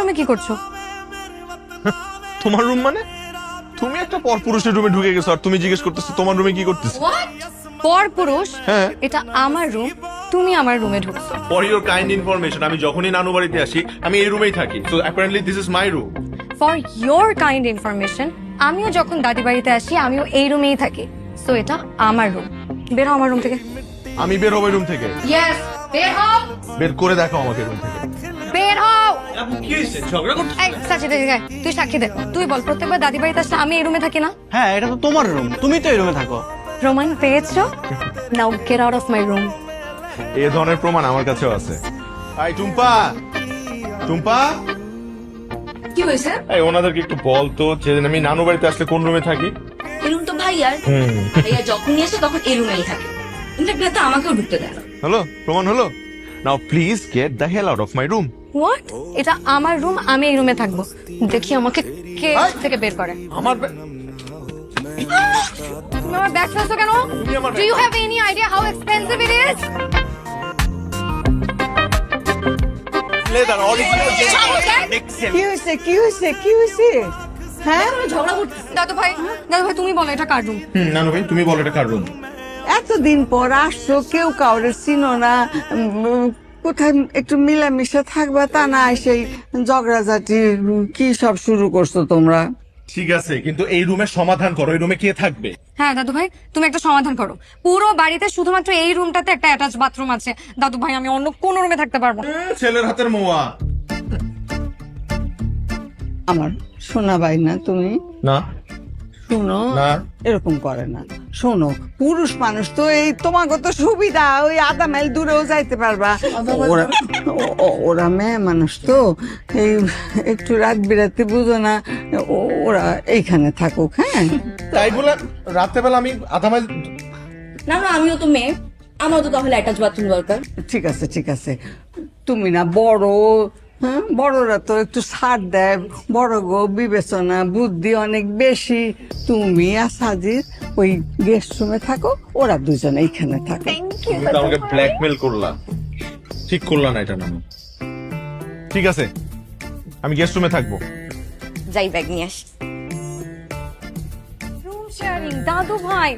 রুমে কি করছো? তোমার রুম মানে? তুমি একটা পরপুরুষের রুমে ঢুকে গেছো আর তুমি জিজ্ঞেস করতেছো তোমার রুমে কি করতেছো? পরপুরুষ? হ্যাঁ। এটা আমার রুম, তুমি আমার রুমে ঢুকছো। ফর ইওর কাইন্ড ইনফরমেশন, আমি যখনই নানু বাড়িতে আসি আমি এই রুমেই থাকি। So apparently this is my room. For your kind information, আমিও যখন দাদি বাড়িতে আসি আমিও এই রুমেই থাকি। সো এটা আমার রুম। বের হও আমার রুম থেকে। আমি বের হবো রুম থেকে। ইয়েস, বের হও। বের করে দেখাও আমাকে রুম থেকে। বের হও। কি হয়েছে? ঝগড়া করছো? এই সাচিদ, তুই সাক্ষী দে। তুই বল, প্রত্যেকবার দাদি বাড়িতে আসলে আমি এই রুমে থাকি না? হ্যাঁ, এটা তো তোমার রুম, তুমি তো এই রুমে থাকো। প্রমাণ পেয়েছো? নাও get out of my room. এই ধরনের প্রমাণ আমার কাছেও আছে। আই টুম্পা, টুম্পা, কি হয়েছে? এই ওনাদেরকে একটু বল তো যে আমি নানু বাড়িতে আসলে কোন রুমে থাকি। এই রুম তো ভাইয়ার। ভাইয়া যখনই আসে তখন এই রুমেই থাকে। ইনফ্যাক্ট ভাই তো আমাকেও ঢুকতে দেয় না। হলো? প্রমাণ হলো? Now please get the hell out of my room. What? এটা আমার রুম, আমি এই রুমে থাকবো। দেখি আমাকে কে থেকে বের করে। আমার তুমি আমার ব্যাগ ফেলছো কেন? Do you have any idea how expensive it is? কি হয়েছে কি হয়েছে কি হয়েছে? হ্যাঁ, ঝগড়া করতেছে। দাদু ভাই তুমি বলো এটা কার রুম? নানু ভাই তুমি বলো এটা কার রুম? এতদিন পর আসছো, কেউ কাউরে চিনো না, কোথায় একটু মিলামিশা থাকবা তা না, সেই ঝগড়াঝাটি কি সব শুরু করছো তোমরা? ঠিক আছে, কিন্তু এই রুমের সমাধান করো। এই রুমে কে থাকবে? হ্যাঁ দাদু ভাই, তুমি একটা সমাধান করো। পুরো বাড়িতে শুধুমাত্র এই রুমটাতে একটা অ্যাটাচ বাথরুম আছে। দাদু ভাই, আমি অন্য কোন রুমে থাকতে পারবো না। ছেলের হাতের মোয়া। আমার শোনা ভাই না তুমি? না শুনো, না। এরকম করে না। শোনো, পুরুষ মানুষ তো এই তোমাকে তো সুবিধা, ওই আধা মাইল দূরেও যাইতে পারবা। ওরা মেয়ে মানুষ তো, এই একটু রাত বিরাতে বুঝো না, ওরা এইখানে থাকুক। হ্যাঁ, তাই বলে রাতে বেলা আমি আধা মাইল? না না, আমিও তো মেয়ে, আমারও তো তাহলে অ্যাটাচ বাথরুম দরকার। ঠিক আছে ঠিক আছে, তুমি না বড়, হ্যাঁ বড়রা তো একটু ছাড় দেয়, বড় গো বিবেচনা বুদ্ধি অনেক বেশি। তুমি আর সাজিদ ওই গেস্ট রুমে থাকো, ওরা দুজন এইখানে থাকে। তুমি তো আমাকে ব্ল্যাকমেল করলা, ঠিক করলা না এটা নানু। ঠিক আছে, আমি গেস্ট রুমে থাকবো। যাই ব্যাগ নিয়ে আসি। রুম শেয়ারিং, দাদু ভাই